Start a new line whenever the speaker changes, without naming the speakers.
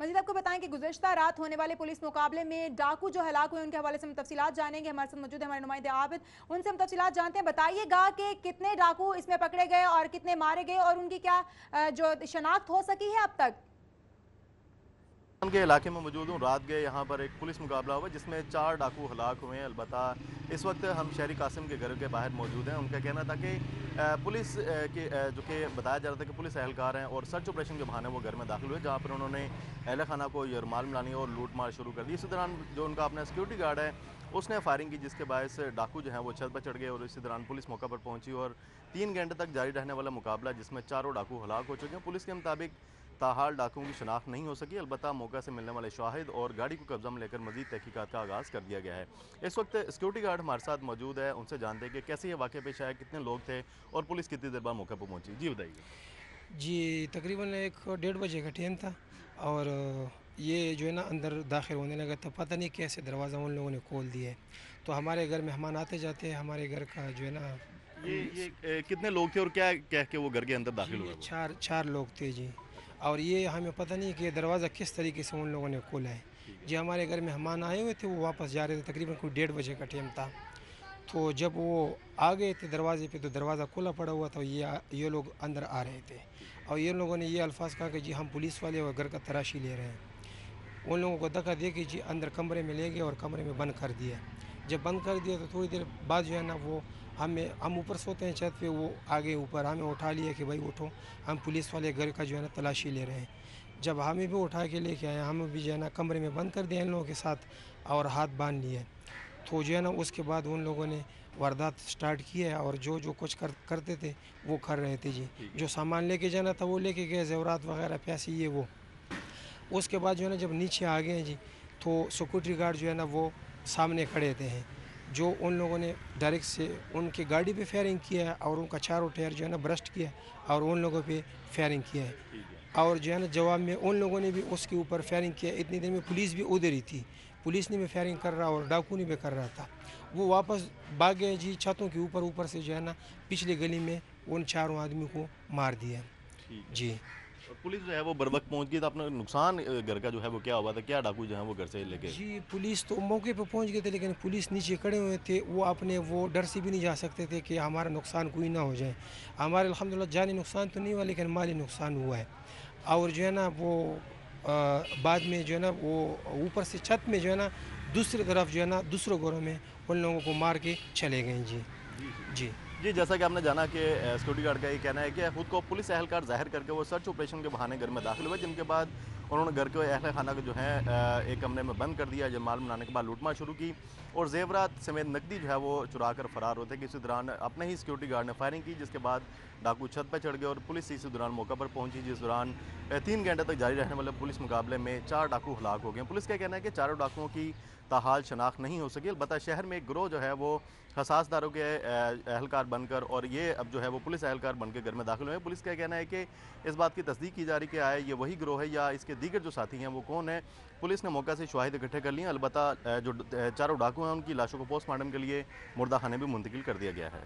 मज़ीद आपको बताएं कि गुज़श्ता रात होने वाले पुलिस मुकाबले में डाकू जो हलाक हुए उनके हवाले से हम तफसीलात जानेंगे। हमारे साथ मौजूद है हमारे नुमाइंदे आबिद, उनसे हम तफसीलात जानते हैं। बताइएगा कि कितने डाकू इसमें पकड़े गए और कितने मारे गए और उनकी क्या जो शनाख्त हो सकी है अब तक।
के इलाके में मौजूद हूँ। रात गए यहाँ पर एक पुलिस मुकाबला हुआ जिसमें 4 डाकू हलाक हुए हैं। अलबत्ता इस वक्त हम शहरी कासिम के घर के बाहर मौजूद हैं। उनका कहना था कि पुलिस के जो कि बताया जा रहा था कि पुलिस एहलकार हैं और सर्च ऑपरेशन के बहाने वो घर में दाखिल हुए, जहाँ पर उन्होंने अहल खाना को यरमाल मिलानी और लूट मार शुरू कर दी। इसी दौरान जो उनका अपना सिक्योरिटी गार्ड है उसने फायरिंग की, जिसके बायस डाकू जो हैं वो छत पर चढ़ गए और इसी दौरान पुलिस मौका पर पहुंची और 3 घंटे तक जारी रहने वाला मुकाबला जिसमें चारों डाकू हलाक हो चुके हैं। पुलिस के मुताबिक ताहाल डाकुओं की शनाख्त नहीं हो सकी। अलबत्ता मौका से मिलने वाले शाहिद और गाड़ी को कब्जा में लेकर मजीद तहकीकात का आगाज़ कर दिया गया है। इस वक्त सिक्योरिटी गार्ड हमारे साथ मौजूद है, उनसे जानते हैं कि कैसे ये वाक़या पेश आया, कितने लोग थे और पुलिस कितनी देर बाद मौके पर पहुंची। जी बताइए।
जी, तकरीबन एक 1:30 बजे का टाइम था और ये जो है ना अंदर दाखिल होने लगा तो पता नहीं कैसे दरवाज़ा उन लोगों ने खोल दिया है। तो हमारे घर मेहमान आते जाते हैं, हमारे घर का जो है ना
कितने लोग थे और क्या कह के वो घर के अंदर दाखिल हुए
जी
वो?
चार चार लोग थे जी।
अच्छा,
और ये हमें पता नहीं कि दरवाज़ा किस तरीके से उन लोगों ने खोला है।
ठीक है।
जी, हमारे घर मेहमान आए हुए थे, वो वापस जा रहे थे, तकरीबन कोई 1:30 बजे का टाइम था। तो जब वो आ गए थे दरवाजे पे तो दरवाज़ा खुला पड़ा हुआ था, ये लोग अंदर आ रहे थे
ठीक है।
और ये लोगों ने ये अल्फाज कहा कि जी हम पुलिस वाले और घर का तलाशी ले रहे हैं। उन लोगों को धक्का दे के जी अंदर कमरे में ले गए और कमरे में बंद कर दिया। जब बंद कर दिया तो थोड़ी देर बाद जो है ना वो हम ऊपर सोते हैं छत पे, वो आगे ऊपर हमें उठा लिया कि भाई उठो, हम पुलिस वाले घर का जो है ना तलाशी ले रहे हैं। जब हमें भी उठा के लेके आए, हमें भी जो है ना कमरे में बंद कर दिया इन लोगों के साथ और हाथ बांध लिए। तो जो है ना उसके बाद उन लोगों ने वारदात स्टार्ट किया और जो जो कुछ करते थे वो कर रहे थे जी।
ठीक है।
जो सामान लेके जाना था वो लेके गए, ज़ेवरात वगैरह पैसे ये वो। उसके बाद जो है ना जब नीचे आ गए जी तो सिक्योरिटी गार्ड जो है ना वो सामने खड़े थे हैं। जो उन लोगों ने डायरेक्ट से उनकी गाड़ी पे फायरिंग किया है और उनका चारों टायर जो है ना ब्रस्ट किया और उन लोगों पे फायरिंग किया है।
ठीक है।
और जो है ना जवाब में उन लोगों ने भी उसके ऊपर फायरिंग किया। इतनी देर में पुलिस भी उधर ही थी, पुलिस ने भी फायरिंग कर रहा और डाकू ने भी कर रहा था। वो वापस भाग गए जी छतों के ऊपर ऊपर से जो है ना पिछली गली में उन चारों आदमी को मार दिया।
ठीक है।
जी
और पुलिस जो है वो बर वक्त पहुंच गई तो अपना नुकसान घर का जो है वो क्या हुआ था, क्या डाकू जो है वो घर से लेके?
जी, पुलिस तो मौके पे पहुंच गए थे लेकिन पुलिस नीचे खड़े हुए थे। वो अपने वो डर से भी नहीं जा सकते थे कि हमारा नुकसान कोई ना हो जाए। हमारे अल्हम्दुलिल्लाह जानी नुकसान तो नहीं हुआ लेकिन माली नुकसान हुआ है। और जो है ना वो बाद में जो है ना वो ऊपर से छत में जो है ना दूसरी तरफ जो है ना दूसरों घरों में उन लोगों को मार के चले गए जी।
जी जी।
जी
जी, जैसा कि आपने जाना कि सिक्योरिटी गार्ड का ये कहना है कि खुद को पुलिस एहलकार ज़ाहिर करके वो सर्च ऑपरेशन के बहाने घर में दाखिल हुए, जिनके बाद उन्होंने घर के अहल खाना को जो है एक कमरे में बंद कर दिया। जमाल बनाने के बाद लूटमार शुरू की और जेवरात समेत नकदी जो है वो चुरा कर फरार होते कि इसी दौरान अपने ही सिक्योरिटी गार्ड ने फायरिंग की, जिसके बाद डाकू छत पर चढ़ गए और पुलिस इसी दौरान मौका पर पहुंची, जिस दौरान 3 घंटे तक जारी रहने वाले पुलिस मुकाबले में 4 डाकू हलाक हो गए। पुलिस का कहना है कि चारों डाकुओं की ताहाल शनाख्त नहीं हो सकी। अलबत्ता शहर में एक गिरोह जो है वो हसासदारों के एहलकार बनकर और ये अब जो है वो पुलिस एहलकार बनकर घर में दाखिल हुए हैं। पुलिस का कहना है कि इस बात की तस्दीक की जा रही कि आए ये वही गिरोह है या इसके दीगर जो साथी हैं वो कौन है। पुलिस ने मौका से शवाहिद इकट्ठे कर लिए। अलबत्ता जो चारों डाकू हैं उनकी लाशों को पोस्टमार्टम के लिए मुर्दा खाने भी मुंतकिल कर दिया गया है।